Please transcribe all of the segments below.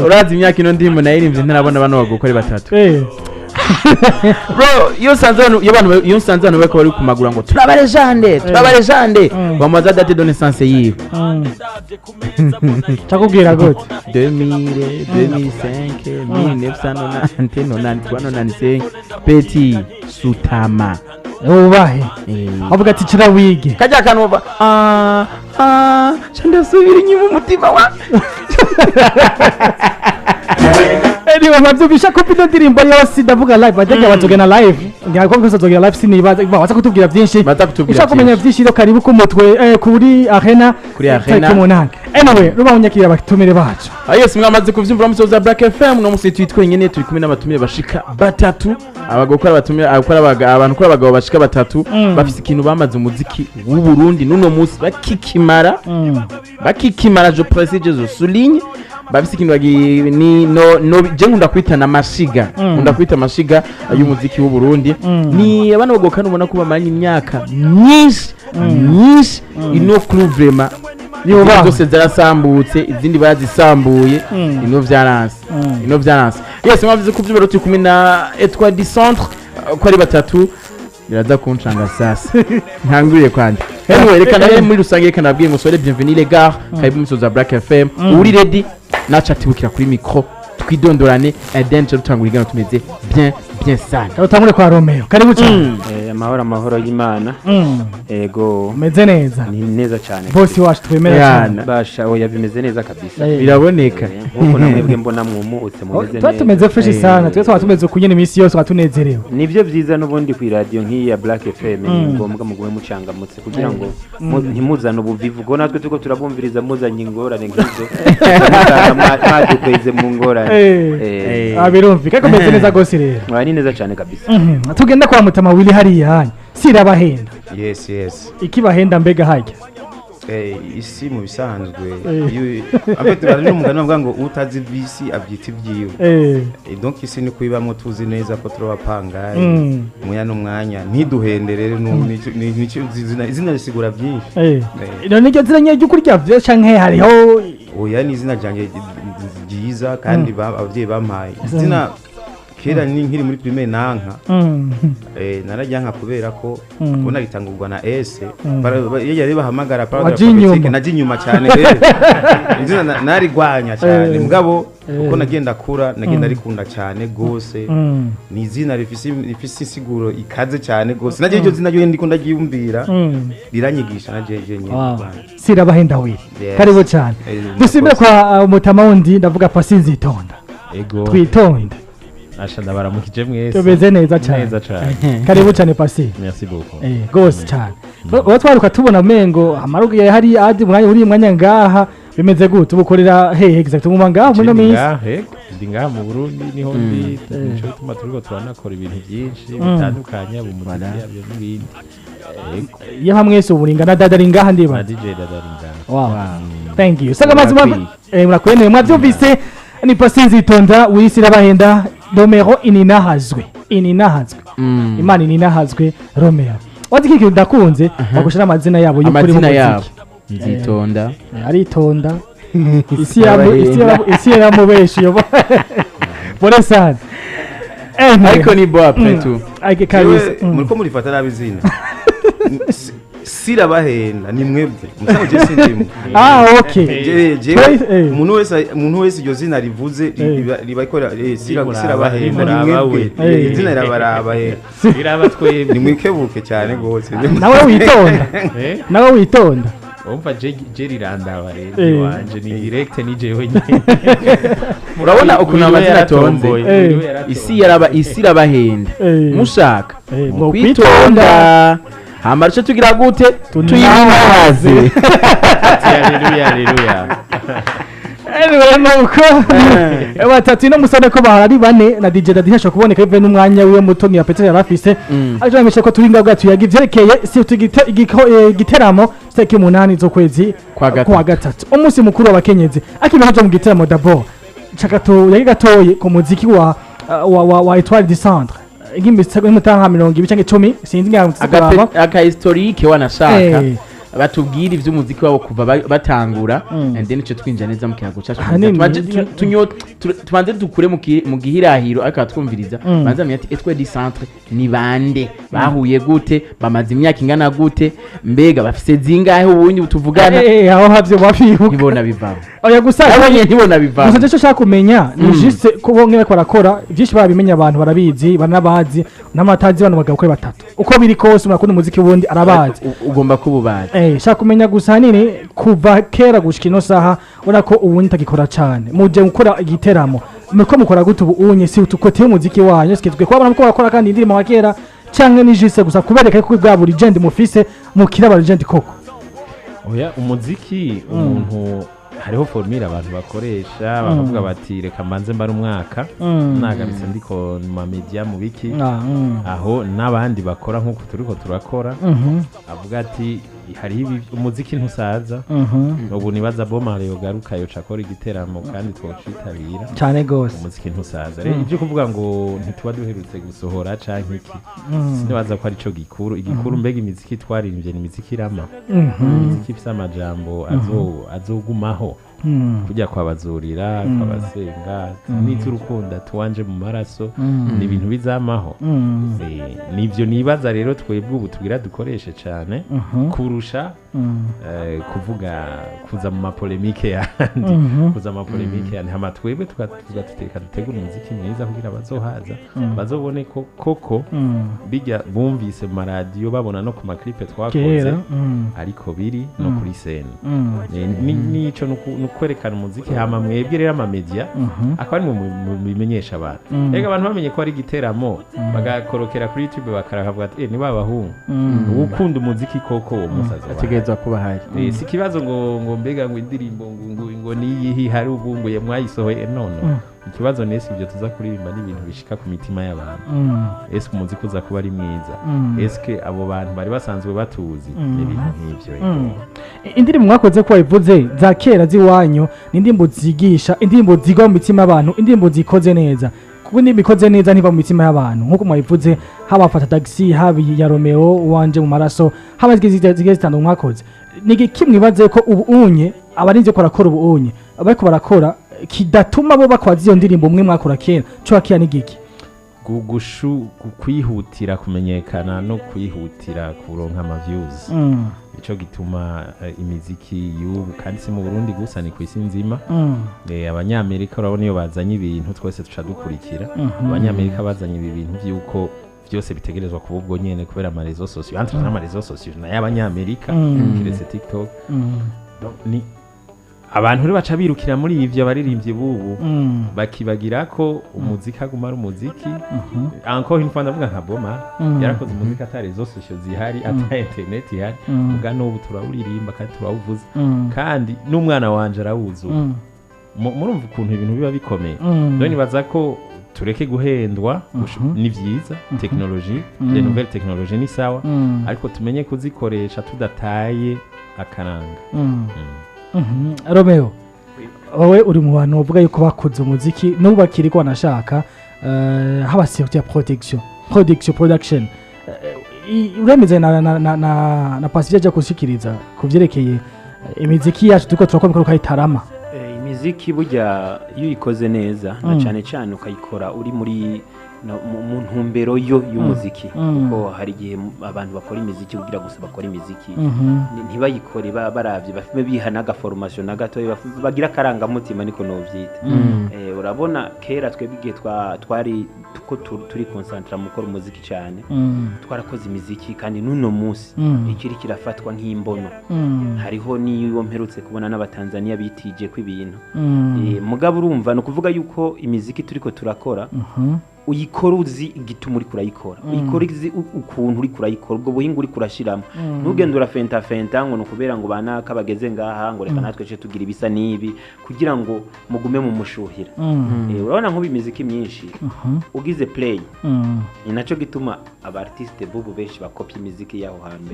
urazi imyaka ino ndimo nayirimbye ntarabona bano bagukora batatu bro iyo sanze abantu bako bari kumagura ngo turabarejande bamaza date de naissance yiwe Chakubwira gute 2000 2005 1995 petit sutama ubahe avuga ati cira wige kajya kanova chandasubira inyuma umutima wa Anyway, mavyubisha ko pino ndirimbo yose ndavuga live bajya bazogena live ngako kuzogena live sinibaza baza kutubwira byinshi ushaka kumenya byinshi ro karibu ku mutwe kuri arena kumunanga anyway ruba unyakira batumire bacu yes mwamaze kuvyumvira musoza Black FM no musi twitwe nyene turi kumwe n'abatumire bashika batatu abagokora batumire abantu kora abagabo bashika batatu bafise ikintu bamaze umuziki w'u Burundi nuno musi bakikimara je précise je souligne bafise ikintu ni no je nkunda kwitana amashiga amashiga y'umuziki w'u Burundi ni abana bagokana ubona ko bamanye imyaka myinshi ino vraiment niba zose zarasambutse izindi bazisambuye ino vyaranse yes mwavuze ku by'ibero turi kumwe na ETOILE du Centre ko ari batatu biraza kuncanga sasa ntanguriye kwandi anyway reka nawe muri rusange reka nabwiye musore bienvenue les gars karibu musoza Black FM uri ready nacha tibukira kuri micro twidondorane adence rutangura igano tumeze bien sana utangure kwa Romeo karibu cyane amahoro y'Imana ego meze neza ni neza cyane bosi wacu twemera cyane basha oya bimeze neza kabisa biraboneka nkuko namwebwe mbona mwumutse mumeze neza tumeze fresh sana twe tumeze kunyene imisi yose watunezerewe nivyo vyiza nubundi ku radio nk'iya Black FM ngombwa mugume mucangamutse kugira ngo ntimuzana ubuvivu go natwe tuko turabumviriza muzanye ingorane nk'izo madukweze mu ngorane abirumvika ko meze neza gose rero ni neza cyane kabisa tugenda kwa mutama wili hariya sirabahenda yes ikibahenda mbega hajya isi mu bisanzwe afite bari umugani bavuga ngo utazi visi abyita ibyiwe donc isi ni kwibamo tuzi neza ko turabapanga muya n'umwanya ntiduhenderere n'icyo izina risigura byinshi none iryo zina nyine kurya vyo canke hariho oya ni izina ryanjye ryiza kandi abavyeyi bampaye izina kera ni nkiri muri primaire nanka narajyanka kubera ko ubona ritangurwa na S yari bahamagara paragraphe najinyuma cyane izina narigwanya cyane mugabo uko nagenda kura nagenda rikunda cyane gose ni izina rifise siguro ikaze cyane gose naje iryo zina ryo ndikunda giyumvira riranyigisha najeje nyine sirabahenda we karibu cyane dusimbe kwa mutama wundi ndavuga pasi nzitonda twitonda ashanda baramukije mwese tubeze neza cyane karibu cyane pasi merci beaucoup gose cyane bo twaruka tubona mengo amarugiye hari adi mwanya uri mwanya ngaha bimeze gute ubukorera hehe exactly mu ngaha muri minsi ndi ngaha mu Burundi niho ndi cyo tuma turiko turanakora ibintu byinshi bitandukanye mu muziki yabyo n'ibindi iyo hamwese uburingana dadari ngaha ndiba na DJ dadari ngaha wow thank you sanga mazima murakwene mwavyumvise ni pasi nzitonda wisira bahenda Romeo ininahazwe Imana ininahazwe Romeo wati kiki ndakunze bagushira amazina yabo y'ukuri mu muziki nzitonda aritonda isi yamubeshi yo bore sana ariko ni bo après tout ake kabisa muriko murifata nabi zina sirabahenda ni mwebwe musango je sindimo okay umuntu wese iryo zina rivuze ribakora sirabahenda ni mwebwe izina rirabaraba biraba twebwe ni mwikebuke cyane gose nawe witonda umva je rirandaba rero wanje ni direct ni jewe nyine urabona ukuntu amazina atonze isi irabahenda mushaka kwitonda Hamarisha tugira gute tuyimaze haleluya nuko batatu no musane ko bahari bane na DJ dadihasha kuboneka bive n'umwanya wiwe mutoni ya Petero yarafise ajamisha ko turinga bwa tuyaga ivyerekeye si igiteramo stake 8 zo kwezi kwa gatatu umunsi mukuru w'abakenyezi akibaje mu giteramo d'abord chakato yari gatoye ku muziki wa ETOILE du Centre igimbitse ko mutanga 20 canke 10 sinzi ngamba aka historique wanashaka batubwire ivy'umuziki wabo kuva batangura and then ico twinjira neza mu kiyago cyacu Hanini. tubanze dukure mu gihirahiro ariko twumviriza banza ati ETOILE du centre ni bande bahuye gute bamaze imyaka ingana gute mbega bafise zingahe ubunyi tuvugana aho havyo bafibuka ntibona bivamo oya gusa abonye ntibona bivamo gusa cyo shaka kumenya ni juste ko bonke barakora byinshi barabimenya abantu barabizi banabazi n'amatazi bano bagabo kuri batatu uko biri kose urakunda umuziki wundi arabazi ugomba kububaza shaka kumenya gusa hanini kuva kera gushika ino saha urako ubundi tagikora cyane muje gukora igiteramo muko mukora gute ubunye si utukote y'umuziki wanyu sikitwe kwa abantu ko bakora kandi indirimbo wa kera cyangwa ni juste gusa kubereka ko bwa buri legend mufise mukira ba legend koko oya umuziki umuntu hariho formule abantu bakoresha bakavuga bati reka manze mbara umwaka nagabise ndiko mu media mu biki aho nabandi bakora nkuko turiko turakora avuga ati hari umuziki ntusaza ubu nibaza bomare yogaruka yo cakora igiteramo kandi twocitabira cyane gose umuziki ntusaza rero ivyo kuvuga ngo ntituba duherutse gusohora canke iki sinibaza ko ari cyo igikuru mbega imiziki twaririmbye ni imiziki irama imiziki ifise amajambo azogumaho kujya kwabazurira kwabasenga n'iz'urukundo tuwanje mu maraso ni ibintu bizamaho nivyo nibaza rero twebwe ubu tugira dukoreshe cyane kurusha kuvuga kuza mu mapolemike yandi kuza mu mapolemike yandi hama twebwe tugateka dutegura umuziki mwiza kugira bazohaza bazobone koko bijya bumvise mu maradiyo babona no ku maklipe twakoze ariko biri no kuri scene nico kwerekana umuziki hama mwebwe rero amamedia akaba ari mu bimenyesha abantu rega abantu bamenye ko ari igiteramo bagakorokera kuri YouTube bakaravuga ati ni babahungu ukunda umuziki koko uwo musaza ategeza kuba hari si kibazo ngo mbega ngo indirimbo ngo niyihi hari ubunguye mwayisohoye none ikibazo nese ibyo tuza kuririmba n'ibintu bishika ku mitima y'abantu eske umuziki uza kuba ari mwiza eske abo bantu bari basanzwe batuzi ibintu nk'ivyo indirimbo mwakoze ko wayivuze za kera ziwanyu n'indimbo zigisha indimbo zigwa mu mitima y'abantu indimbo zikoze neza kuko ndibikoze neza ntiba mu mitima y'abantu nkuko mwayivuze habafata taxi habi ya Romeo wanje mu maraso habazigize zitandukanye mwakoze nige kimwibaze ko ubu unye abarinze ko rakora ubu unye abariko barakora kidatuma bo bakwaza iyo ndirimbo umwe mwakora kera cyo akiya nigiki kwihutira kumenyekana no kwihutira kuronka ama views ico gituma imiziki y'ubu kandi si mu Burundi gusa ni kwisi nzima abanyamerika urabona iyo bazanye ibintu twese tuca dukurikira abanyamerika bazanye ibi bintu byuko byose bitegerezwa kuba ubwo nyene kubera ama réseaux sociaux entre ama réseaux sociaux na y'abanyamerika kiretse TikTok ni abantu rero baca birukira muri ivyo abaririmbyi bubu bakibagira ko umuziki aguma ari umuziki encore une fois ndavuga nka Boma yarakoze umuziki atari réseaux sociaux zihari ata internet ihari uga n'ubu turawuririmba kandi turawuvuza kandi n'umwana wanje arawuzu murumva ukuntu ibintu biba bikomeye rero nibaza ko tureke guhendwa ni vyiza technologie les nouvelles technologies ni sawa ariko tumenye kuzikoresha tudataye akaranga Romeo wowe uri mu bantu bavuga yuko bakoze umuziki n'ubu bakiri ko banashaka habasiye ya production uremeze na pasije je kushikiriza kuvyerekeye imiziki yacu tuko turakora kayitarama imiziki burya iyo ikoze neza na cyane cyane ukayikora uri muri mu ntumbero y'umuziki kuko hari igihe abantu bakora imiziki kugira gusa bakora imiziki ntibayikore baravye bafime bihana agaformation na gato bagira karangamutima niko novyita urabona kera twebwe igihe twari turi concentra mu gukora umuziki cyane twarakoze imiziki kandi n'uno munsi ikiri kirafatwa nk'imbono hariho niyo mperutse kubona n'abatanzania bitije ko ibintu mugabo urumva no kuvuga yuko imiziki turiko turakora uyikora uzi igituma uri kurayikora uyikora uzi ukuntu uri kurayikora ubwo buhinga uri kurashiramo ntugende urafenta ngo nukubera ngo banaka bageze ngaha ngo reka natwe tugira ibisa nibi kugira ngo mugume mu mushuhira urabona nko bimiziki myinshi ugize play ni naco gituma abartiste bubu benshi bakopya imiziki yaho hambe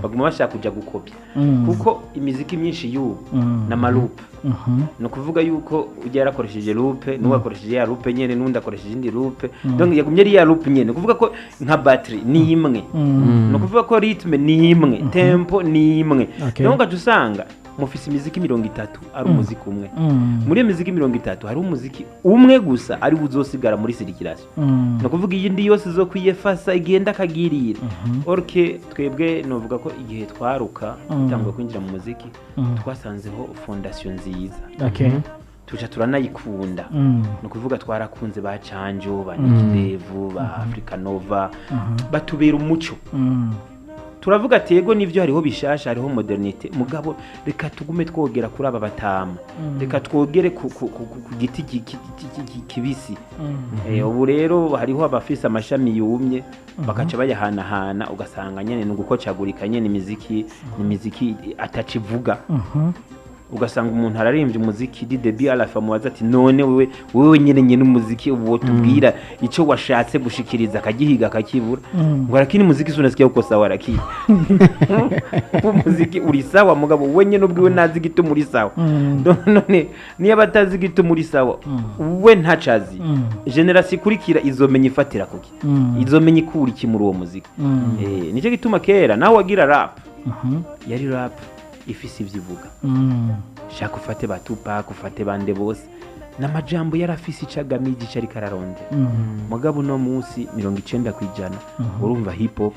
baguma bashaka kujya gukopya kuko imiziki myinshi y'ubu na malupa ni ukuvuga yuko ujya yarakoresheje lupe n'uwo akoresheje ya lupe nyene n'undi akoresheje indi lupe donc yagumye ari ya lupe nyene ni ukuvuga ko nka batterie ni imwe ni ukuvuga ko rythme ni imwe tempo ni imwe Okay. donc usanga mufise imiziki 30 ari umuziki umwe muri iyo miziki 30 hari umuziki umwe gusa ari uzosigara muri circulation no kuvuga iyindi yose zo kwiyefasa igenda kagirira orke twebwe novuga ko igihe twaruka cyangwa kwinjira mu muziki twasanzeho fondation nziza Okay. tuca turanayikunda no kuvuga twarakunze ba Canjo ba Nikidevu ba Africa Nova batubera umuco turavuga ati yego nivyo hariho bishasha hariho modernite mugabo reka tugume twogera kuri aba batama reka twogere ku giti kibisi ubu rero hariho abafise amashami yumye bakaca bayahanahana ugasanga nyene nugukocagurika nyene imiziki atacivuga ugasanga umuntu ararimbye umuziki di debut à la fin mubaza ati none wewe nyene umuziki ubu tubwira ico washatse gushikiriza akagihiga akakibura ngo arakini muziki sunasikia uko sawa arakini umuziki uri sawa mugabo we nyene ubwiwe nazi gito muri sawa none niyo batazi gito muri sawa we ntacazi generation ikurikira izomenya ifatira kuki izomenya ikura iki muri uwo muziki nico gituma kera naho wagira rap yari rap ifise ivyivuga shaka ufate ba Tupac ufate bande bose n'amajambo yarafise icagamije cari kararonde mugabo no munsi 90% urumva hip hop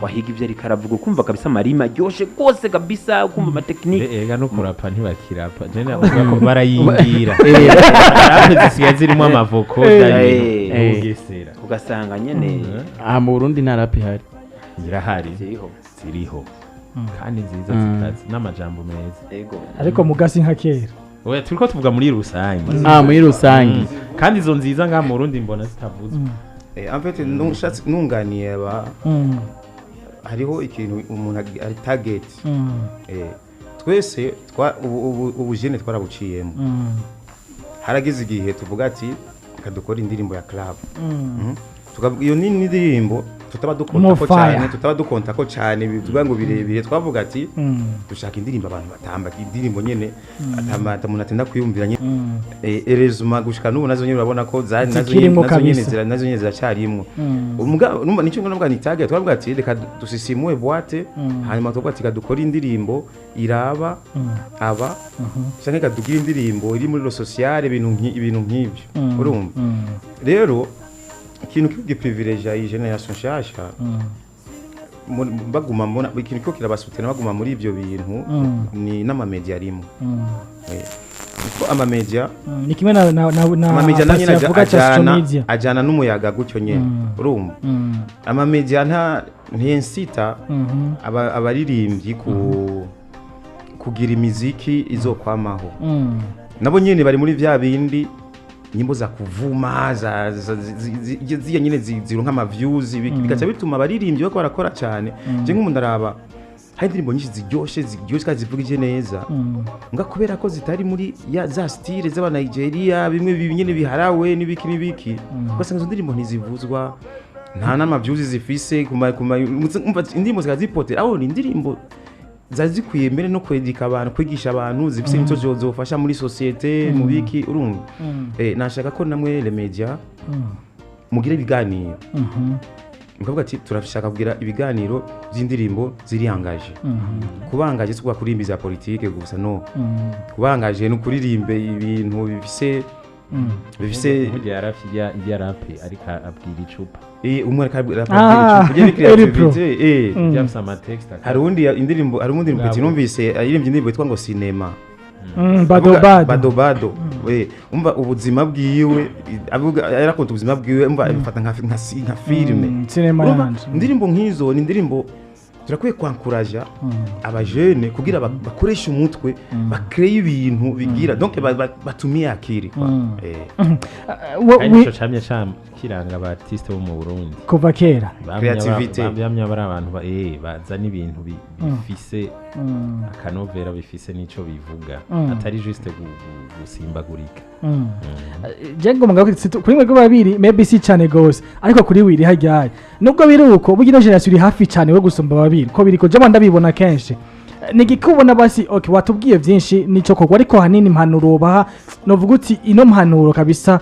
wahiga ivyo ari karavuga kumva kabisa marima ryoshe gose kabisa kumva ama technique ega no kurapa ntibakirapa jene avuga ko barayingira rap zisigaye zirimo amavoko ugesera ugasanga nyene mu Burundi nta rap ihari irahari ziriho kandi nziza zitazi n'amajambo meza yego ariko mugasi nka kera oya turiko tuvuga muri rusange muri rusange kandi izo nziza nga mu Burundi mbona zitavuzwe en fait nunganiye aba hariho ikintu umuntu ari target twese ubu jene twarabuciyemo harageze igihe tuvuga ati kadukora indirimbo ya club iyo ni indirimbo tutaba dukonta ko cyane bivuga ngo birebire twavuga ati dushaka indirimbo abantu batamba indirimbo nyene umuntu atenda kwiyumvira nyene erezuma gushika n'ubu nazo nyene urabona ko nazo nyene ziracarimwo numva nicyo ngombwa ni target twavuga ati reka dusisimue boîte hanyuma tuvuga ati kadukora indirimbo iraba aba cyangwa kadugira indirimbo iri muri social ibintu nk'ibyo urumva rero ikintu kiri privilege ya generation shasha baguma mbona ikintu cyo kirabasutena baguma muri ibyo bintu ni n'ama media arimo ko ama media ni kimwe na media ajana n'umuyaga gucyo nyene urumva ama media ntiyensita abaririmbyi kugira imiziki izokwamaho nabo nyene bari muri vya bindi nyimbo za kuvuma ziya nyine zironka ama views bigaca bituma abaririmbyi bako barakora cyane je nk'umuntu araba hari indirimbo nyinshi ziryoshe kandi zivugije neza nga kubera ko zitari muri za style z'aba Nigeria bimwe nyine biharawe n'ibiki ugasanga izo ndirimbo ntizivuzwa nta n'ama views zifise indirimbo zikazipotera aho ni indirimbo zazikwiye mbere no kwedika abantu kwigisha abantu zifise imitozo zofasha muri societe mu biki urumva nashaka ko namwe le media mugira ibiganiro mukavuga ati turashaka kugira ibiganiro by'indirimbo ziri angaje kubangaje sikuba kurimbiza politike gusa no kubangaje no kuririmbe ibintu bifise ya rap ariko abwira icupa umwe akabwira creativity byafisa ama text hari undi indirimbo petit numvise ayirimbye indirimbo yitwa ngo cinema bado umva ubuzima bwiwe yarakonta ubuzima bwiwe umva bifata nka filme indirimbo nk'izo ni indirimbo turakwiye kwankuraja abajene kugira bakoresha umutwe bakreye ibintu bigira donc batumie akiri nico camye kiranga aba artiste bo mu Burundi kuva kera creativity bamya bari abantu bazana ibintu bifise akanovera bifise nico bivuga atari juste gusimbagurika jengo mugabo kuri mwe babiri maybe si cyane gose ariko kuri wiri hajyaye nubwo biri uko bugira generation iri hafi cyane we gusumba babiri ko biriko je ndabibona kenshi nigikubona basi okay watubwiye byinshi nico kogwa ariko hanini impanuro baha novuga uti ino mpanuro kabisa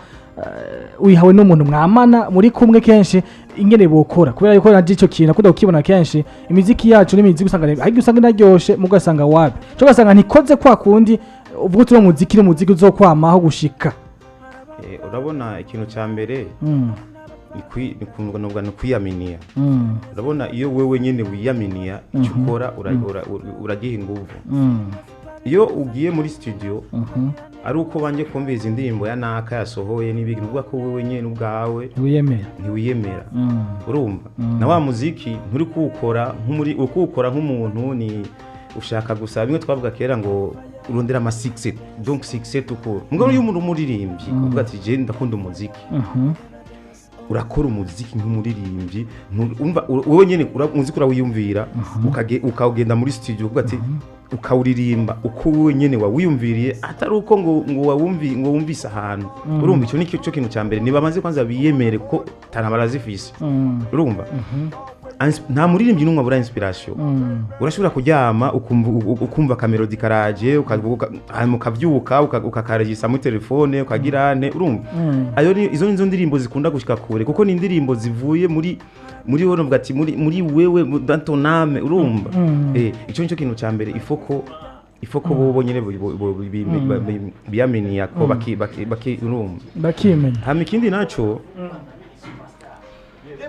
uyihawe n'umuntu mwamana muri kumwe kenshi ingene bokora kubera yuko naje ico kintu kuda ukibona kenshi imiziki yacu n'imiziki usanga ahigi usanga inaryoshe mugasanga wapi cyo gasanga ntikoze kwa kundi uvuga uti no muziki n'umuziki uzokwamaho gushika urabona ikintu cya mbere ni kwiyaminiya urabona iyo wewe nyine wiyaminiya icyo ukora uragiha inguvu iyo ugiye muri studio ari uko banje kumviza indirimbo ya naka yasohoye n'ibintu uvuga ko wewe nyene ubwawe ntiwiyemera urumva na wa muziki nturi kuwukora nk'umuntu ni ushaka gusa bimwe twavuga kera ngo urondera ama 6 donc 6 tukuru mugabo iyo umuntu umuririmbyi uvuga ati je ndakunda umuziki urakora umuziki nk'umuririmbyi umva wowe nyene umuziki urawiyumvira ukagenda muri studio uvuga ati ukawuririmba uko wowe nyene wawiyumviriye atari uko ngo wumvise ahantu urumva icyo nicyo kintu cya mbere niba bamaze kwanza biyemere ko tanabarazifise urumva nta muririmbyi n'umwe abura inspiration urashobora kuryama ukumva kamelodi karaje ukavyuka ukakaragisa muri telefone ukagirane urumva izo nizo ndirimbo zikunda gushika kure kuko ni indirimbo zivuye muri wowe uvuga ati muri wewe dans ton âme urumva icyo nicyo kintu cya mbere ifoko bobo nyene biyaminiya ko urumva bakimenya hama ikindi naco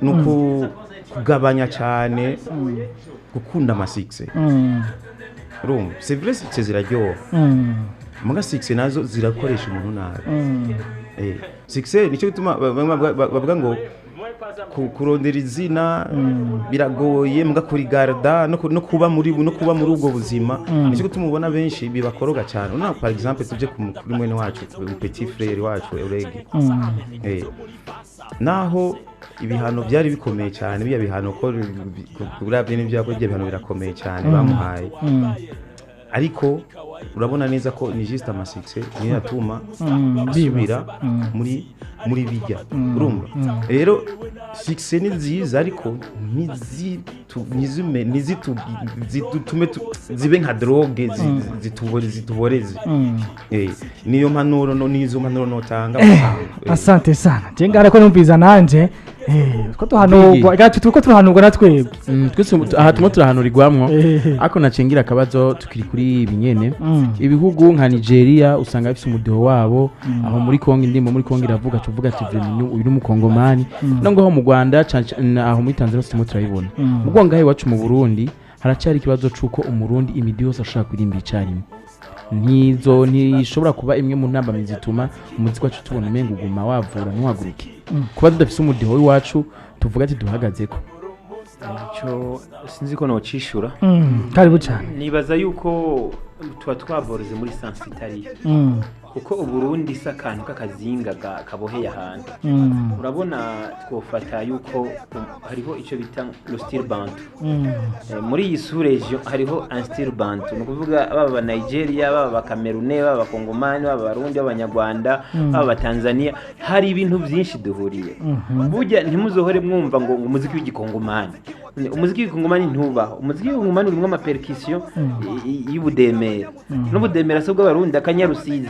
nuko kugabanya cyane gukunda ama-6 urumva c'est vrai 6 ziraryoha muga 6 nazo zirakoresha umuntu nabi 6 nicyo bituma bavuga ngo kurondera izina biragoye muga kurigarda no kuba muri ubwo buzima nicyo gutuma ubona benshi bibakoroga cyane una par exemple tuje kuri mwene wacu petit frère wacu Eurege naho ibihano byari bikomeye cyane biya bihano ko kurabye n'ibyo yakora ibihano birakomeye cyane bamuhaye ariko urabona neza ko ni juste ama-6 niyo yatuma asubira muri bijya urumva rero 6 ni nziza ariko zitume zibe nka drogue zituboreze niyo mpanuro nizo mpanuro notanga asante sana jengara ko numviza nanje ko tuhanurwa gacu tuko tuhanurwa natwebwe twese aha tumwe turahanurirwamwo ako nacengira akabazo tukiri kuri ibinyene ibihugu nka Nigeria usanga bifite umudeho wabo aho muri Kongo indimo muri Kongo iravuga tuvuga ati uyu n'umukongomani nango ho mu Rwanda aho muri Tanzania tumwe turayibona ubwo ngahe wacu mu Burundi haracyari ikibazo cuko umurundi imidi yose ashaka kuririmba icarimo ntishobora kuba imwe mu ntamba zituma umuziki wacu tubona umenga uguma wavura ntuhaguruke kuba tudafise umudeho w'iwacu tuvuga ati duhagazeko icyo sinzi ko nocishura karibu cyane nibaza yuko tuba twaboroze muri sansitari kuko uburundi isa akantu k'akazinga kaboheye ahantu urabona twofata yuko hariho icyo bita style bantu muri iyi surejo hariho un style bantu ni ukuvuga baba Nigeria baba Cameroon baba Kongomani baba Barundi b'Abanyarwanda baba Tanzania hari ibintu byinshi duhuriye burya ntimuzohore mwumva ngo umuziki w'igikongomani umuziki w'igikongomani ntubaho umuziki w'igikongomani urimo ama percussion y'ubudemera n'ubudemera so bw'Abarundi akanyarusizi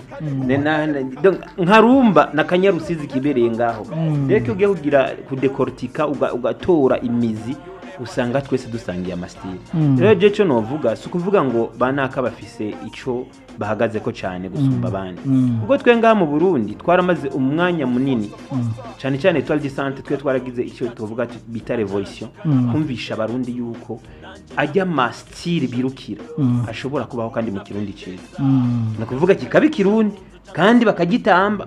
nkarumba na kanyarusizi kibereye ngaho rero ugiye kugira kudekortika ugatora imizi usanga twese dusangiye amastile rero je cyo novuga sukuvuga ngo banaka bafise ico bahagaze ko cyane gusumba abandi ubwo twe ngaha mu Burundi twaramaze umwanya munini cyane cyane ETOILE du CENTRE twe twaragize icyo tuvuga bita revolution kumvisha abarundi yuko ajya mastile birukira ashobora kubaho kandi mu kirundi cyiza no kuvuga kikabi kirundi kandi bakagitamba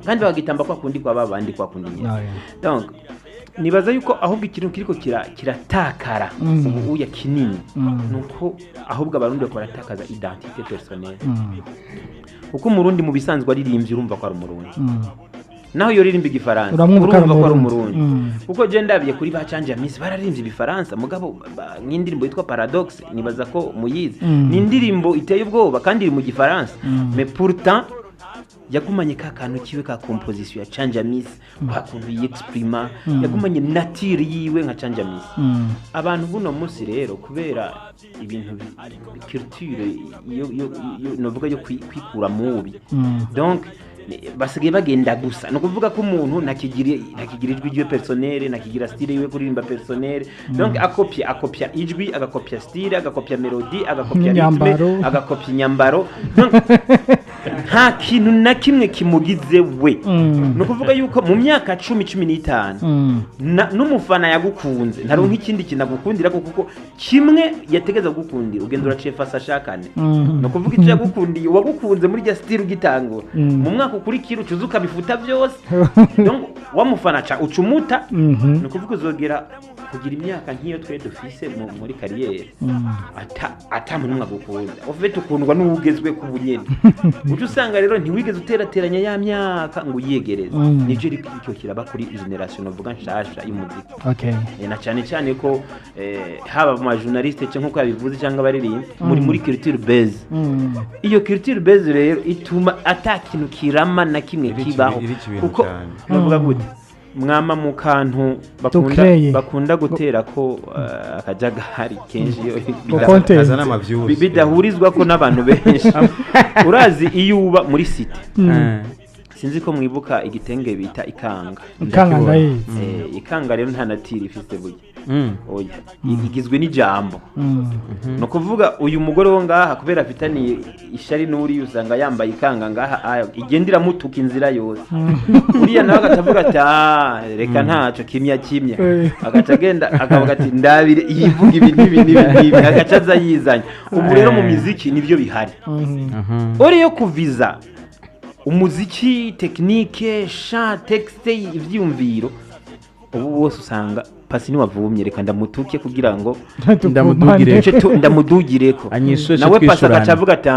kwa kundi kwa babandi kwa kundi donc nibaza yuko ahubwo ikintu kiriko kiratakara ubu uya kinini nuko ahubwo abarundi bakora takaza identité personnelle uko umurundi mu bisanzwe aririmbye urumva ko ari umurundi naho yo ririmba igifaransa urumva ko ari umurundi kuko je ndabiye kuri bacanje Miss bararimbye ibifaransa mugabo nk'indirimbo yitwa Paradoxe nibaza ko muyizi ni indirimbo iteye ubwoba kandi iri mu gifaransa mais pourtant yagumanye ka kantu kiwe ka composition ya Chanjamis hakuntu yexprima yagumanye nature yiwe nka Chanjamis abantu buno munsi rero kubera ibintu culture yo novuga yo kwikura mubi donc basigaye bagenda gusa no kuvuga ko umuntu nakigirijwe ijwe personnel nakigira style yiwe kuririmba personnel donc akopia ijwi agakopia style agakopia melody agakopia rythme agakopia nyambaro donc nta kintu na kimwe kimugize we no kuvuga yuko mu myaka 10-15 n'umufana yagukunze ntaronka ikindi kinagukundira kuko kimwe yategeza gukundira ugenda uraciye fasa shakane no kuvuga icyo yagukundiye wagukunze muri ya style ugitangura mu mwaka ukurikira ucuzuka bifuta byose donc wamufana cha ucumuta no kuvuga uzogera kugira imyaka nk'iyo twe dufise muri kariyeri ata muntu mwagukunda ufite ukundwa n'ugezwe ku bunyene ucu usanga rero ntiwigeze uterateranya ya myaka ngo uyegereze nico rikicyo kiraba kuri generation uvuga nshasha y'umuziki na cyane ko haba mu journaliste cyo nkuko yabivuze cyangwa abaririmvyi muri culture base iyo culture base rero ituma atakintu kirama na kimwe kibaho kuko bavuga gute mwama mu kantu bakunda gutera ko akajagahari kenshi azana amavyuzi bidahurizwa ko n'abantu benshi urazi iyo uba muri city sinzi ko mwibuka igitenge bita ikanga ikanga rero nta natiri ifite burya oya igizwe n'ijambo no kuvuga uyu mugore wo ngaha kubera afitaniye ishari n'uri usanga yambaye ikanga ngaha igendira mutuka inzira yose uriya nawe agatavuga ati reka ntaco kimya agaca agenda akavuga ati ndabire yivuga ibintu agacaza yizanya ubu rero mu muziki nivyo bihari uri yo kuviza umuziki technique chant texte ivyumviro ubu wose usanga pasi ni wavumye reka ndamutuke kugira ngo ndamudugireko nawe pasi agacavuga ati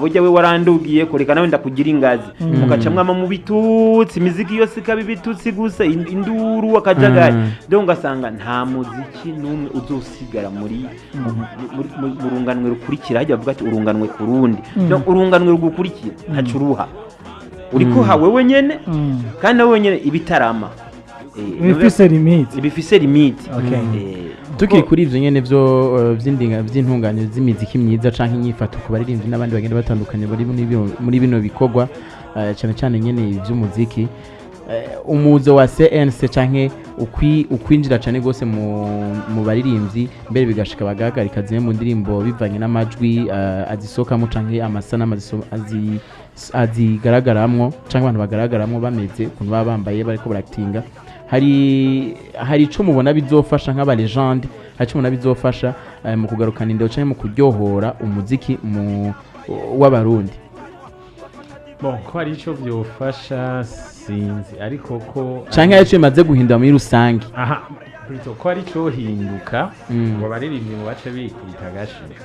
burya we warandugiye ko reka nawe ndakugira ingazi mukacamwama mu bitutsi imiziki yose kabi bitutsi gusa induru akajagari donc asanga nta muziki numwe uzosigara muri urunganwe rukurikira hajya bavuga ati urunganwe kurundi donc urunganwe rugukurikira hacuruha uriko hawe wenyene kandi nawe wenyene ibitarama bifise limite tukiri kuri ivyo nyene vyo vy'indinga vy'intungane z'imiziki myiza canke inyifato ku baririmbyi n'abandi bagenda batandukanye muri bino bikorwa cyane nyene ivy'umuziki umuzo wa CNC canke ukwinjira cyane gose mu baririmbyi mbere bigashika bagahagarika zimwe mu ndirimbo bivanye n'amajwi azisokamo canke amasana azigaragaramwo canke abantu bagaragaramwo bameze kuntu baba bambaye bariko baractinga hari ico mubona bizofasha nk'aba legend hari ico mubona bizofasha mu kugarukana indero canke mu kuryohora umuziki w'abarundi ko hari ico byofasha sinzi ariko ko canke ari ico bimaze guhindura muri rusange ko ari ico hinduka ngo baririmbyi mu bace bikubita agashira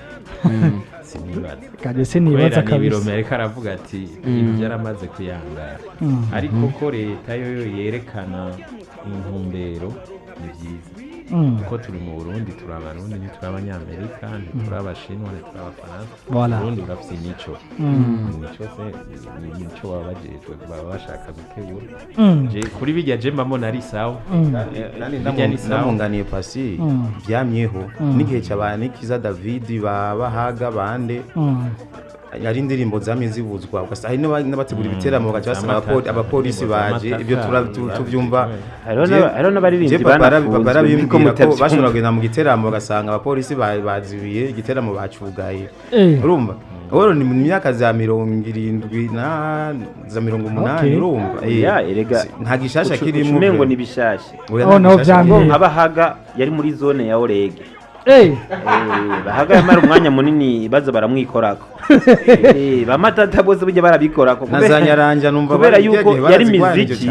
sinibaza kabisa Amerika aravuga ati ibyo yaramaze kuyangara ariko ko leta yo yerekana intumbero ni byiza kuko turi mu Burundi turi abarundi ntituri abanyamerika ntituri abashinwa ntituri abafaransa Burundi urafise nico se nico babajejwe baba bashaka gukebura kuri bijya je mbamo nari sawa ndamunganiye pasi byamyeho n'igihe cy'abana kiza David babahaga bande yari indirimbo zamye zibuzwa ugasanga hari n'abategura ibiteramo bagaca basanga abapolisi baje ibyo tuvyumva hariho n'abaririmbyi barabimbwira ko bashobora kugenda mu giteramo bagasanga abapolisi bazibiye igiteramo bacugaye urumva Oro ni mu myaka za 70 na za 80 urumva nta gishasha kirimo umengo ni bishashe no vyamye abahaga yari muri zone ya Orege bahaga yamara umwanya munini baza baramwikorako bamatata bose bujye barabikorako nazanyaranja numva kubera yuko yari miziki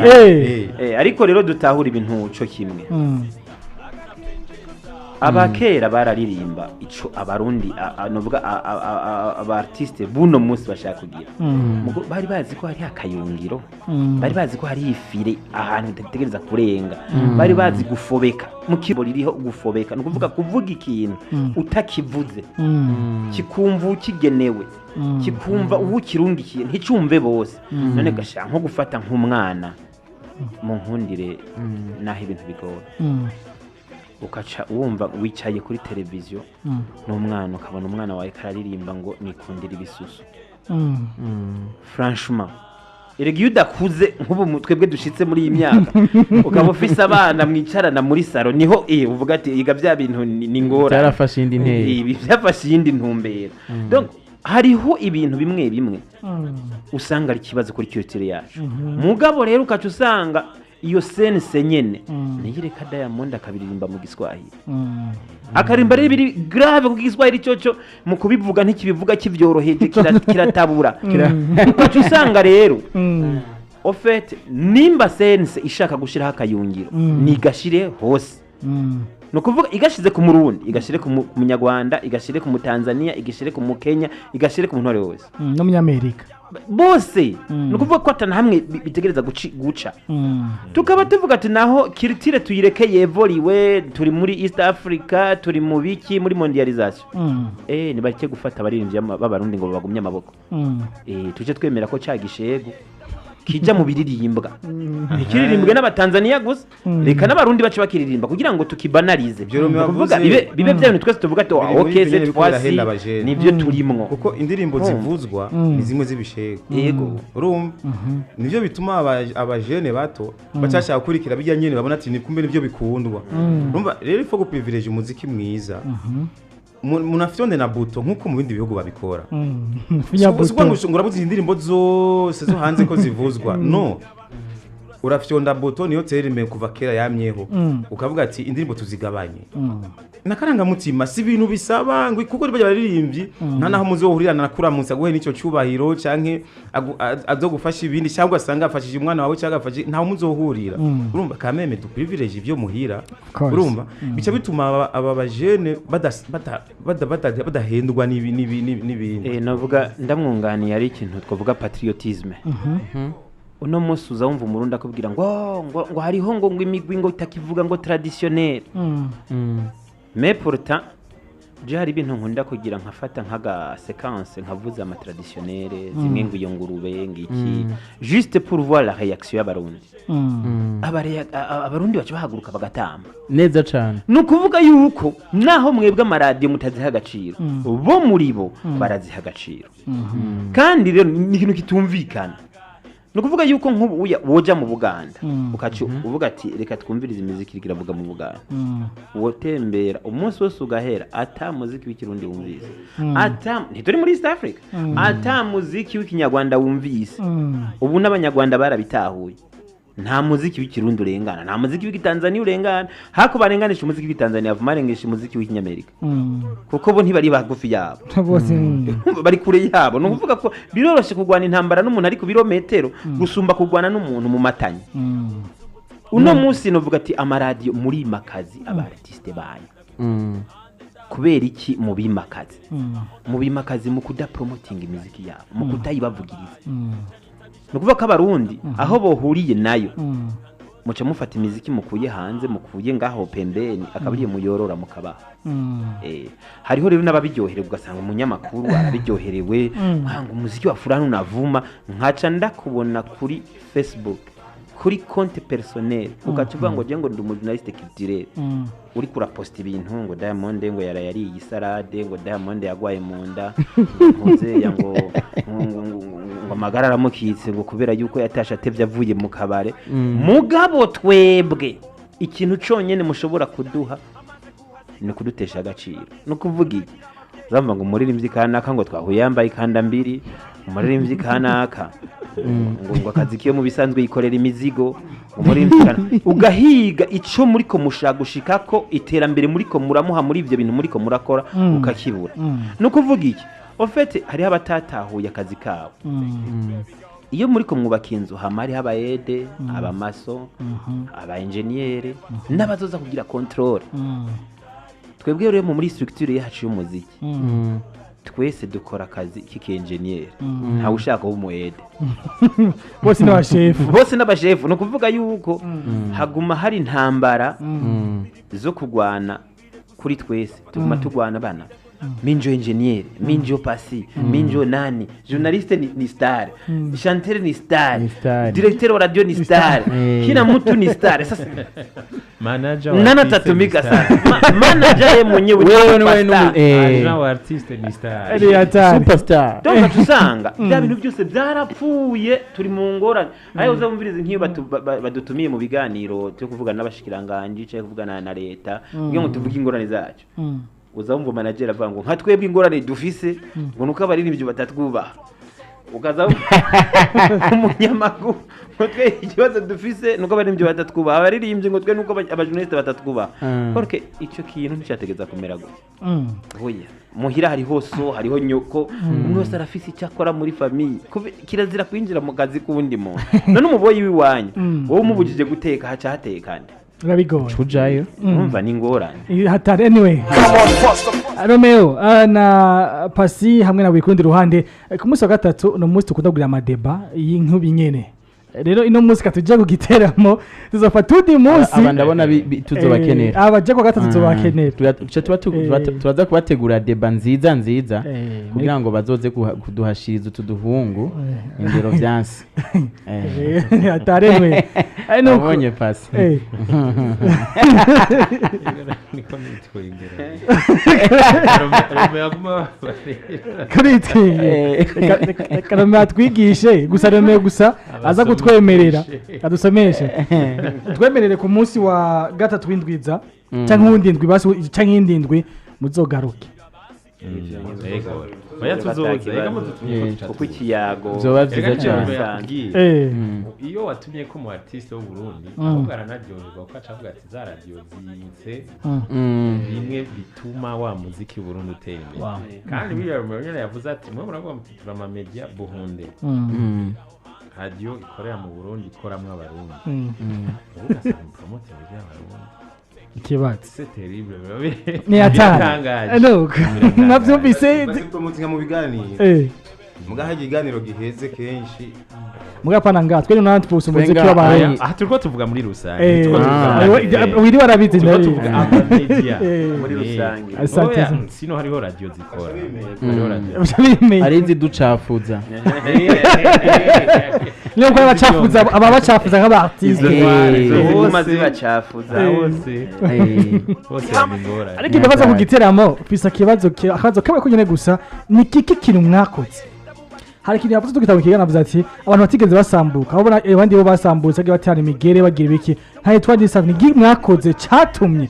ariko rero dutahura ibintu cyo kimwe abakera bararirimba ico abarundi novuga aba artiste buno munsi bashaka kugira bari bazi ko hari akayungiro bari bazi ko hari ifire ahantu utategereza kurenga bari bazi gufobeka mu kibo ririho gufobeka no kuvuga ikintu utakivuze kikumva ukigenewe kikumva uwukirungikiye nticumve bose none gashaka nko gufata nk'umwana mu nkundire naho ibintu bigora ukaca wumva wicaye kuri televiziyo n'umwana ukabona umwana wawe kararirimba ngo nikundira ibisusu franchement erega iyo udakuze nk'ubu twebwe dushitse muri iyi myaka ukaba ufise abana mwicarana muri saro niho uvuga ati iga bya bintu ni ngora byarafashe indi ntera ibi byafashe indi ntumbero donc hariho ibintu bimwe bimwe usanga ari kibazo kuri culture yacu mugabo rero ukaca usanga iyo sense nyene niyireka Diamond akabiririmba mu Giswahili akarimba rero biri grave ku Giswahili cyoco mu kubivuga ntikibivuga kivyoroheje kiratabura ukaca usanga rero au fait nimba sense ishaka gushiraho akayungiro nigashire hose no kuvuga igashize ku Murundi igashire ku Munyarwanda igashire ku Mutanzania igashire ku Mukenya igashire ku muntu wese no Munyamerika bose no kuvuga ko atana hamwe bitegereza guca tukaba tuvuga ati naho kiritire tuyireke yevoriwe turi muri East Africa turi mu biki muri mondialisation ni barike gufata abaririmbyi b'abarundi ngo bagumye amaboko tuje twemera ko cagishego kija mu biririmbwa ikiririmbwe n'abatanzania gusa reka n'abarundi bace bakiririmba kugira ngo tukibanalize kuvuga bibe byabintu twese tuvuga ati okay cette fois-ci nivyo turimwo kuko indirimbo zivuzwa ni zimwe z'ibishego yego urumva nivyo bituma abajene bato bacashaka kurikira bijya nyene babona ati ni kumbe nivyo bikundwa urumva rero ifo guprivilege umuziki mwiza munafyonde na buto nkuko mu bindi bihugu babikora urabuze indirimbo zose zo hanze ko zivuzwa no urafyonda buto niyo terime kuva kera yamyeho ukavuga ati indirimbo tuzigabanye nakaranga mutima si ibintu bisaba ngo kuko ribajya baririmbyi nta naho muzohurirana nakuramutse aguhe nicyo cyubahiro canke azo gufasha ibindi cyangwa asanga afashije umwana wawe cyangwa afashije ntaho muzohurira urumva kameme du privilege byo muhira urumva bica bituma aba bajene badahendwa n'ibindi navuga ndamwunganiye ari ikintu twavuga patriotisme uno munsi uza wumva umurundi akubwira ngo hariho ngo imigwi ngo itakivuga ngo traditionnel mais pourtant je hari ibintu nkunda kugira nkafata nkaga séquence nkavuza ama traditionnel zimwe ngo iyo ngurube ngiki juste pour voir la réaction y'abarundi abarundi bacu bahaguruka bagatamba neza cyane no kuvuga yuko naho mwebwe amaradio mutaziha agaciro bo muri bo baraziha agaciro kandi rero ni ikintu kitumvikana no kuvuga yuko nk'ubu woja mu Buganda ukaci uvuga ati reka twumvirize imiziki kiravuga mu Buganda wotembera umunsi wose ugahera ata muziki w'ikirundi wumvise ntituri muri East Africa ata muziki w'ikinyarwanda wumvise ubu n'abanyarwanda barabitahuye nta muziki w'ikirundi urengana nta muziki w'igitanzania urengana hako barenganisha umuziki w'itanzania vumarengesha umuziki w'ikinyamerika kuko bo ntibari bagufi yabo bari kure yabo no kuvuga ko biroroshe kugwana intambara n'umuntu ari ku birometero gusumba kugwana n'umuntu mu matanya uno munsi novuga ati amaradio muri makazi aba artiste banyu kubera iki mu bimakazi mu kuda promoting imiziki yabo mu kutayibavugiriza nukuvuga ko abarundi aho bohuriye nayo muca mufata imiziki mukuye hanze mukuye ngaho pembeni akabiriye muyorora mukabaha hariho rero n'ababiryoherewe ugasanga umunyamakuru arabiryoherewe ngo umuziki wa fulani unavuma nkaca ndakubona kuri Facebook kuri compte personnel ukacuvuga ngo je ngo ndi journaliste culturel uri kura post ibintu ngo Diamond ngo yari isalade ngo Diamond yagwaye munda ntuze yango ngo magara aramukitse ngo kubera yuko yatasha atevye avuye mu kabare mugabo twebwe ikintu cyonyene mushobora kuduha ni kudutesha agaciro no kuvuga iki zamba ngo umuririmbyi kanaka ngo twahuye yambaye kanda mbiri umuririmbyi kanaka ngo akazi kiyo mu bisanzwe yikorera imizigo umuririmbyi ugahiga ico muri ko mushagushika ko iterambere muri ko muramuha muri ivyo bintu muri ko murakora ukakibura no kuvuga iki ofete hari abatatahuye akazi kabo iyo muri ko mwubaka inzu hamari habayede abamaso aba engineer n'abazoza kugira control twebwe rero muri structure yacu y'umuziki twese dukora akazi k'ikenjeniyeri ntawe ushaka kuba umuede bose n'abashefu bose n'abashefu ni ukuvuga yuko haguma hari intambara zo kugwana kuri twese tuguma tugwana bana minjo engineer minjo pasi minjo nani journaliste ni star chanteur ni star directeur wa radio ni star kila mtu ni star sasa manager nana tatumika sana manager yeye mwenyewe manager wa artist ni star superstar donc tusanga bya bintu byose byarapfuye turi mu ngorane ayo uzamviriza nk'iyo badutumiye mu biganiro cyo kuvugana n'abashikiranganje cyo kuvugana na leta kugira ngo tuvuge ingorane zacu uzamva manager avuga ngo nka twebwe ingorane dufise ngo nuko abaririmbyi batatwubaha ukaza umunyamakuru ngo twe ikibazo dufise nuko abaririmbyi batatwubaha abaririmbyi ngo twe nuko abajournaliste batatwubaha porque icyo kintu nticyategeza kumera gutya hoya muhira hariho so hariho nyoko umwe wese arafise icyo akora muri famille kirazira kwinjira mu kazi k'uwundi muntu none umuboyi w'iwanyu wowe umubujije guteka haca hatekande urabigoye tujayo umva ni ngorane hatari anyway Romeo na Pasi hamwe na wikundi ruhande ku munsi wa gatatu no munsi tukunda kugira amadeba y'inkubi nyene rero ino munsi katujya kugiteramo tuzofata undi munsi abandabona tuzobakenera abaje kwa gatatu tuzobakenera turaza kubategura deba nziza kugira ngo bazoze kuduhashiriza utuduhungu indero vyansi atarewe abonye Pasi niko nitwo ingera Romeo atwigishe gusa Romeo gusa aza kutwemerera adusomeshe twemerere ku munsi wa gatatu w'indwiza cyangwa uwundi ndwi basi cyangwa indi ndwi muzogaruke oya tuzoze kuko ikiyago zoba vyiza cyane iyo watumye ko mu artiste wo Burundi ahubwo aranaryoherwa kuko acavuga ati za radio ziyitse bimwe bituma wa muziki Burundi utera imbere kandi biriya Romeo yavuze ati mwe muravuga muti turama media buhunde radio ikorera mu Burundi ikoramwe abarundi ugasanga promoter y'abarundi ikibazo c'est terrible ni atanga navyumvise promoting mu biganiro mugaha ikiganiro giheze kenshi mugapana nga twe n'antu bose umuziki w'abantu aha turiko tuvuga muri rusange wiri warabizi turiko tuvuga media muri rusange asante sino hariho radio zikora hariho radio ari ziducafuza niyo kwa bacafuza ababacafuza nk'abartiste bose bacafuza bose bingora ariko ibaza ku giteramo fisa kibazo kamwe ko nyene gusa ni kiki kintu mwakoze hari kintu yavuze tugitabo kigana avuze ati abantu batigeze basambuka abona abandi bo basambutse agi batana imigere bagira ibiki ntaye twadisanzwe ni mwakoze catumye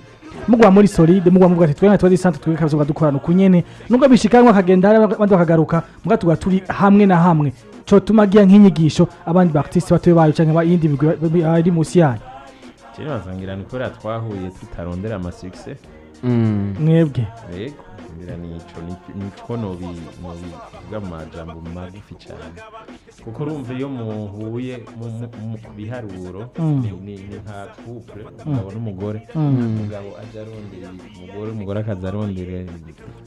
mugwa muri solide mugwa muvuga ati twe twadisanzwe twikazo gadukorana kunyene nubwo bishikanwa kagenda abandi bakagaruka muga tuga turi hamwe na hamwe cyo tumagiye nk'inyigisho abandi bartiste batoye bayo cyangwa yindi bigwi ari musi yanyu cyane bazangira ni kora twahuye tutarondera ama success mwebwe yego ngira nico no bivuga mu majambo magufi cyane kuko urumva iyo muhuye mu biharuro ni nka couple umugabo n'umugore umugabo aje arondera umugore akazarondera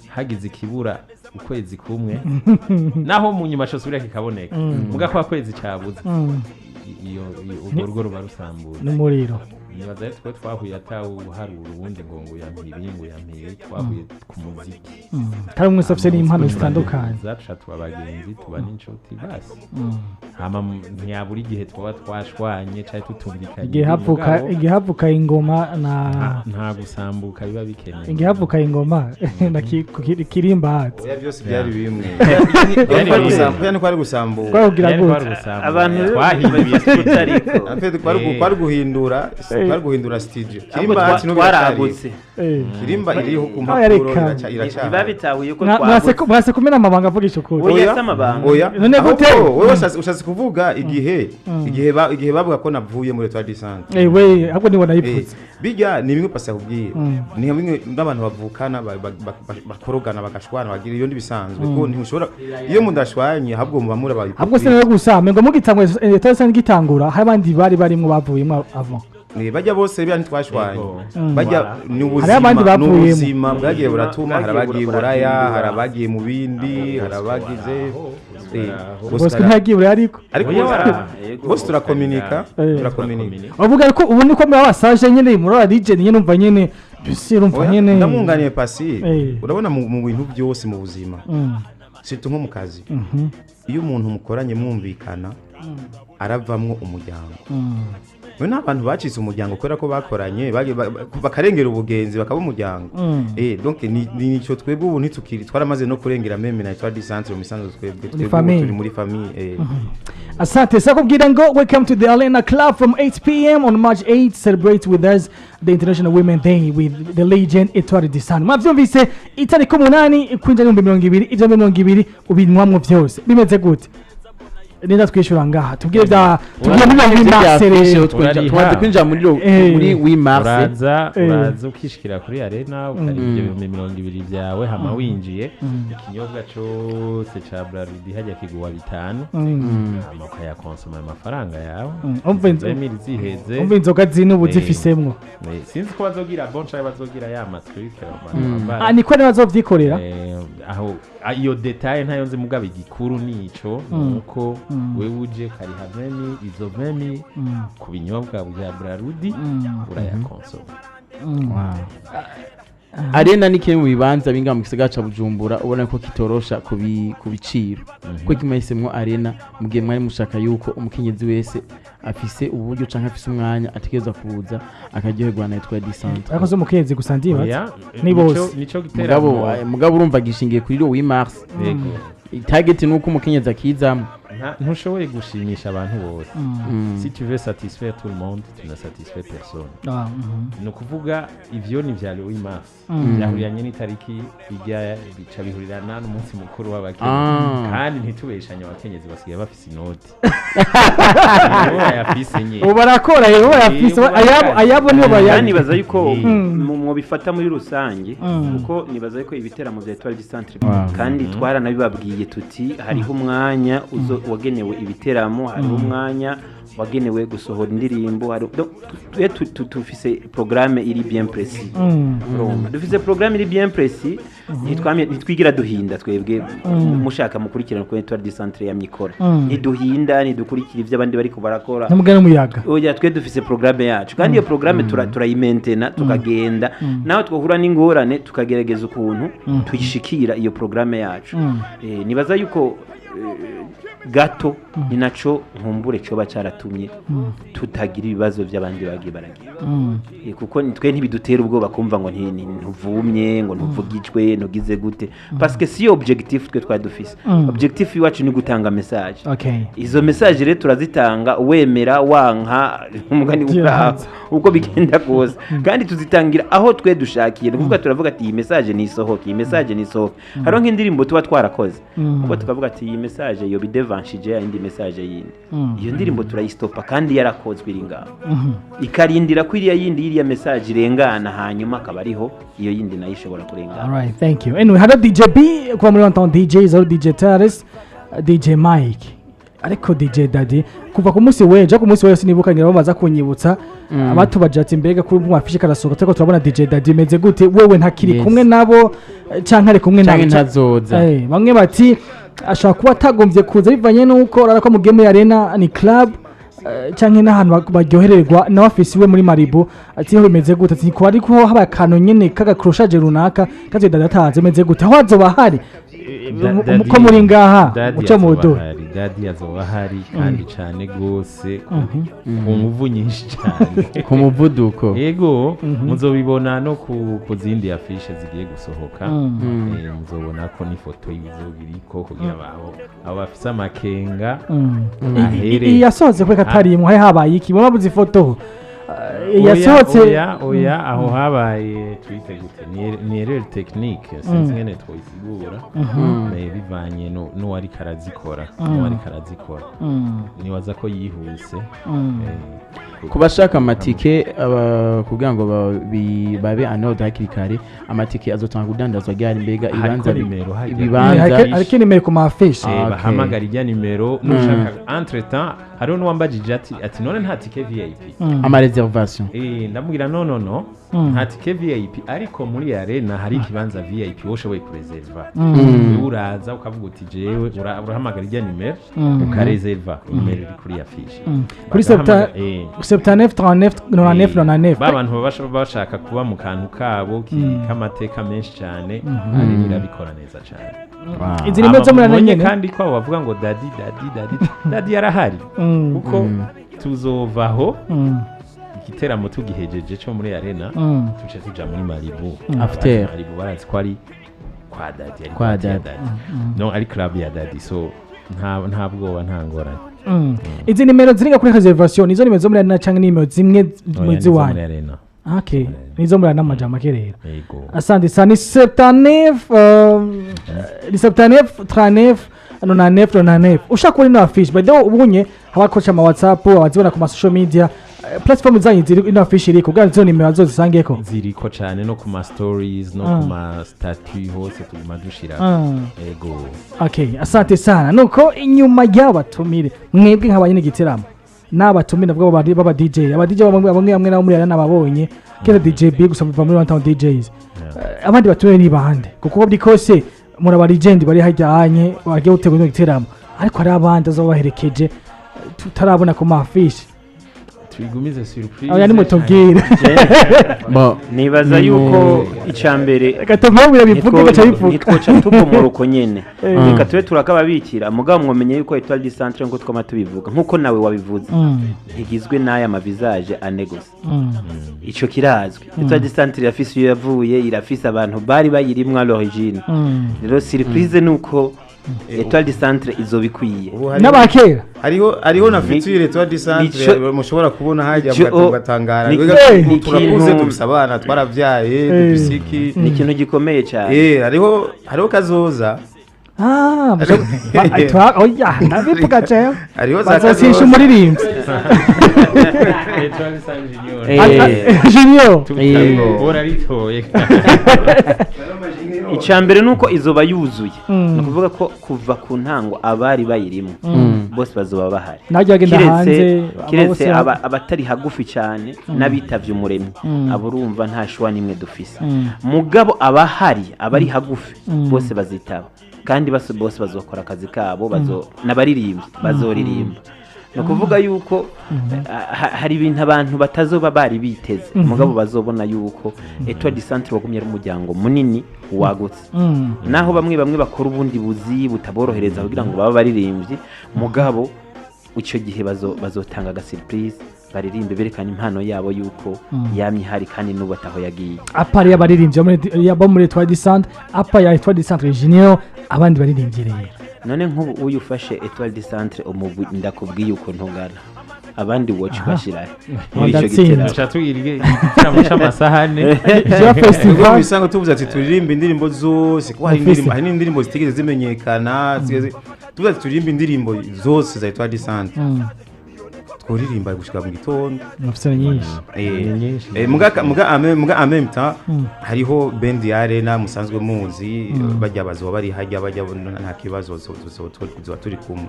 hagize ikibura ukwezi kumwe naho mu nyuma cyosubira kikaboneka mugakwa kwezi cyabuze iyo urwo ruba rusambuye n'umuriro nibaza twe twahuye atawuharura ubundi ngo yampire twahuye ku muziki kandi mwese afite n'impano zitandukanye zacu abagenzi tuba n'inshuti basi hama ntiyabura igihe twaba twashwanye cyari tutumvikanye igihe havuka ingoma nta gusambuka biba bikenewe igihe havuka ingoma na kirimba hati oya byose byari bimwe yani kwari gusambuka kwarugira gute abantu twahibiye tutariko afite kwari guhindura studio kirimba hati no twaragutse kirimba iriho ku mpapuro iracyari biba bitahuye ko mwase kumena amabanga avugisha ukuri oya none gute wowe ushatse kuvuga igihe bavuga ko navuye muri Etoile du Centre we ahubwo niwe nayivuze bijya ni bimwe pasa kubwiye ni hamwe n'abantu bavukana bakorogana bagashwana bagira iyo ndibisanzwe ko ntimushobora iyo mudashwanye ahubwo muba muri abayi ahubwo se nawe gusa ngo mugitangwe Etoile du Centre gitangura hari abandi bari barimo bavuyemo avant bajya bose bya ntitwashwanye Yego. bajya Voilà. Hari abandi bavuyemo. n'ubuzima bwagiye buratuma Bwagiye hari abagiye buratuma. buraya hari abagiye mu bindi hari abagize bose ntagiye buri ariko ariko bose turakominika bavuga ko ubu niko muri abasaje nyene muri aba DJ nyene numva nyene urumva nyene ndamwunganiye pasi Eh. urabona mu bintu byose mu buzima surtout nko mu kazi iyo umuntu mukoranye mwumvikana aravamwo umuryango we n'abantu bacitse umuryango kubera ko bakoranye bakarengera ubugenzi bakaba umuryango donc nico twebwe ubu ntitukiri twaramaze no kurengera meme na ETOILE du centre mu misanzu twebwe turi muri famille Asante sakubwira ngo welcome to the Arena Club from 8 p.m. on March 8th. Celebrate with us the International Women Day with the legend ETOILE du centre. Mwavyumvise itariki 8 kwinjira 2020 ivyo 2020 ubinwamwo vyose bimeze gute? Nenda twishura ngaha tubwire muri Marseille tumaze kwinjira muri Wimarse uraza ukishikira kuri arena ukarya ibyo 20 byawe hama winjiye ikinyobwa cyose ca Brarudi hajya kiguwa 5 hama ukayakonsoma amafaranga yawe umva inzoga zinubu zifisemwo sinzi ko bazogira boncha bazogira ya matwike niko bazovyikorera aho iyo detail ntayo nzi mugabe igikuru nico nuko wewe uje ukariha vemi izo vemi ku binyobwa bya Brarudi urayakonsoma. Arena ni kimwe mu bibanza binga mu gisagara ca Bujumbura ubona ko kitorosha ku biciro ko kimahisemwo Arena mugihe mwari mushaka yuko umukenyezi wese afise uburyo canke afise umwanya ategeza kuza akaryoherwa na ETOILE du centre ariko zo mukenyezi gusa ndibaza ni bose nico giteramo mugabo urumva gishingiye kuri lo Wimarse target nuko umukenyezi akizamo ntushoboye gushimisha abantu bose si tu veux satisfaire tout le monde tu ne satisfais personne no kuvuga ivyo ni vya Wimarse byahuriranye n'itariki ijya bica bihurirana n'umunsi mukuru w'abakenyezi kandi ntitubeshanye abakenyezi basigaye bafise inoti ubarakora rero bayafise ayabo niyo bayani nibaza yuko mu bifata muri rusange kuko nibaza yuko ibiteramo bya ETOILE du centre kandi twaranabibabwiye tuti hariho umwanya wagenewe ibiteramo hariho umwanya wagenewe gusohora indirimbo tufise programme iri bien précis dufise programme iri bien précis nitwigira duhinda twebwe mushaka mukurikirana ku ETOILE du centre ya mikora niduhinda nidukurikira ivyo abandi bari ko barakora namugana muyaga oya twe dufise programme yacu kandi iyo programme turayimaintaina tukagenda naho twahura n'ingorane tukagerageza ukuntu tuyishikira iyo programme yacu nibaza yuko gato ni naco nkumbure cyo bacaratumye tutagira ibibazo by'abandi bagiye baragira kuko twe ntibidutera ubwoba kumva ngo ntuvumye ngo ntuvugicwe nugize gute parce que si objectif twe twari dufise objectif iwacu ni gutanga message izo message rero turazitanga wemera wanka umugani utaha uko bigenda kose kandi tuzitangira aho twe dushakiye kuvuga turavuga ati iyi message ni isohoke iyi message ni isohoke haro nk'indirimbo tuba twarakoze kuko tukavuga ati iyi message yo bidevanshije indi message yindi iyo ndirimbo turayistopa kandi yarakozwe iri ngaho ikarindira ko iriya yindi iriya message irengana hanyuma akaba ariho iyo yindi nayo ishobora kurengana. All right, thank you. Anyway, hado DJ B kwa muri wantan DJs au DJ Taris, DJ Mike ariko DJ Daddy kuva ku munsi weje ku munsi wese nibukanira bamaza kunyibutsa abatubaje ati mbega kuri mu afishe karasoka tako turabona DJ Daddy meze gute wewe ntakiri kumwe nabo canke ari kumwe nabo ntazoza bamwe bati ashaka kuba atagombye kuza bivanye nuko arako mu game ya Arena ni club canke n'ahantu baryohererwa na office we muri Maribo ati ho bimeze gute ati ko ariko haba kano nyene kaga crochet runaka kaze dadatanze meze gute aho azoba hari ko muri ngaha uca mu do Daddy azoba hari kandi cyane gose ku nguvu nyinshi cyane ku muvuduko yego muzobibona no ku zindi afishe zigiye gusohoka muzobona ko ni foto y'izogiriko kugira abo bafise amakenga ahere yasoze kwe katari imwe habaye iki bo babuze foto yasohotse oya aho habaye twite gute ni erreur technique sinzi ngene twoyisigura bivanye no wari karazikora niwaza ko yihuse kubashaka amatike kugira ngo babe anode hakiri kare amatike azotanga kudandazwa ryari mbega ibibanza ariko nimero ku mafishe bahamagara ijya nimero nushaka entre temps hariho n'uwambajije ati none nta tike VIP ama reservation ndamubwira no nta tike VIP ariko muri arena hari ikibanza VIP wowe ushoboye kureserva wewe uraza ukavuga uti jewe urahamagara ijya nimero ukareserva nimero iri kuri afishe kuri 79 39 99 ba bantu baba bashaka kuba mu kantu kabo k'amateka menshi cyane ariko irabikora neza cyane izi nimero zo muri arena nyene kandi ko bavuga ngo dadi yarahari kuko tuzovaho igiteramo tugihejeje cyo muri arena tuce tuja muri Malibu after Malibu barazi ko ari kwa dadi no ari club ya dadi so nta bwoba nta ngorane izi nimero ziringa kuri reservation nizo nimero zo muri arena cyangwa nimero zimwe mu ziwanyu okay nizo muri arena majama kerera asante sana 79 39 99 ushaka kuri no affiche by the way ubunye abakocha ma WhatsApp abazibona ku ma social media platform zanyu ziri ino affiche iri kubwa zo nimero azozisangeko ziriko cyane no ku ma stories no ku ma statut hose tuguma dushira ego okay asante sana nuko inyuma y'abatumire mwebwe nk'abanyine giteramo n'abatumire bwo baba DJ aba DJ bamwe na muri arena babonye kera DJ B gusa biva muri 1000 DJs abandi batumire ni bande kuko bikose muri aba legend bari hajyanye bagiye gutegura igiteramo ariko hari abandi azobaherekeje tutarabona ku mafishi twigumize surprise aya ni mutubwire nibaza yuko icambere gatomwe bivuge gacha bivuga nitwoca tubomora uko nyene reka tube turakababikira mugabo mwomenye yuko ETOILE du Centre ngo twama tubivuga nkuko nawe wabivuze ntigizwe n'aya mavisage anegose ico kirazwe ETOILE du Centre irafise iyo yavuye irafise abantu bari bayirimwa l'origine rero surprise nuko ETOILE du Centre izobikwiye n'abakera hariho na feature ETOILE du Centre mushobora kubona hajya mugatangara turakuze tubisabana twaravyaye dubisiki ni ikintu gikomeye cyane hariho kazoza oya nabivuga cyo hariho bazosisha umuririmbyi Etoile Sangiza Junior uraritoye icambere nuko izoba yuzuye no kuvuga ko kuva ku ntango abari bayirimo bose bazoba bahari najya agenda hanze kiretse abatari hagufi cyane nabitavye umuremyi aburumva nta shwa nimwe dufise mugabo abahari abari hagufi bose bazitaba kandi bose bazokora akazi kabo n'abaririmbyi bazoririmba no kuvuga yuko hari ibintu abantu batazoba bari biteze mugabo bazobona yuko ETOILE du Centre wagumye ari umuryango munini wagutse naho bamwe bakora ubundi buzi butaborohereza kugira ngo baba baririmbyi mugabo ico gihe bazotanga aga surprise baririmbe berekana impano yabo yuko yamye hari kandi nubo ataho yagiye apari y'abaririmbyi muri ETOILE du Centre apa ya ETOILE du Centre Junior abandi baririmbyi rero none nk'ubu uyu ufashe ETOILE du Centre ndakubwiye uko ntungana abandi watch bashira muri ico gitera cyatugirige igiteramo cy'amasahane ya festival bisango tuvuze ati turirimba indirimbo zose ko hari indirimbo zitigeze zimenyekana tuvuze ati turirimba indirimbo zose za ETOILE du Centre tworirimba gushika mu gitondo nafise nyinshi muga en même temps hariho band ya arena musanzwe muzi bajya bazoba bari hajya bajya nta kibazo zo turi kumwe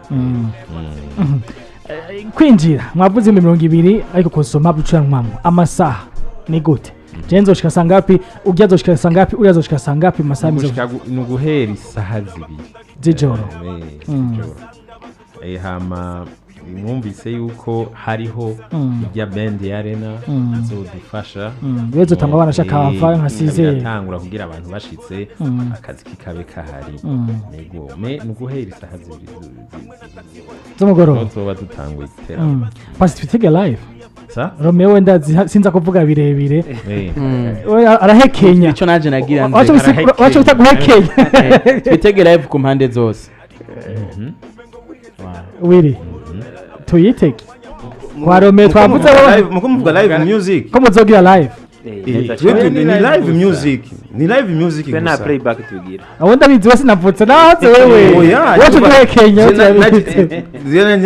kwinjira mwavuze 200 ariko konsoma bucanwamo amasaha ni gute jenzo shika sangapi ujyazo shika sangapi uriyazo shika sangapi masaha mizo nuguhera isaha z'ijoro hama mwumvise yuko hariho ijya band ya arena zodufasha yezo tamba banashaka hava nka size tangura kugira abantu bashitse akazi kikabe kahari nego nuguhera isaha z'umugoroba zoba dutanguye igiteramo pasi twitege live sa Romeo wenda sinza kuvuga birebire arahekenya ico naje nagira wacho utaguhekenya twitege live ku mpande zose wiri tuyitege kwa Romeo twavuze muko muvuga live music ko muzogira live ni live music gusa na playback tugira abo ndabizi wese navutse naze wewe wacho tuhekenya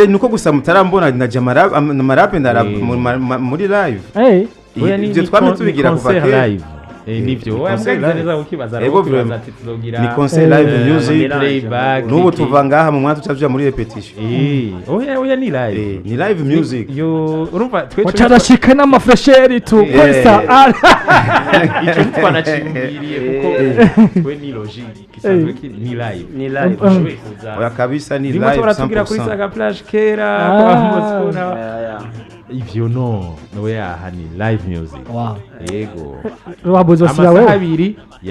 nuko gusa mutarambona na jamarape ndara muri live ibyo twame tubigira kuva live nivyo Ni oya concert mwagize live. neza kukibaza Ego ukibaza vraiment. ati tuzogira ni concert live music playback n'ubu tuva ngaha mu mwanya tucavuja muri repetition oya ni live ni live music yo urumva twe wacarashika n'amafresheri tu Eh. kwesa icyo twanacimbiriye kuko twe ni logique kisanzwe kiri ni live ni live Ushoboye kuza oya kabisa ni rimwe live turatubwira kuri 100%. saga plage kera Ah. kwa Moscona Yeah. ivyo no oya aha ni live music Wow. yego Wabuze amasaha wewe abiri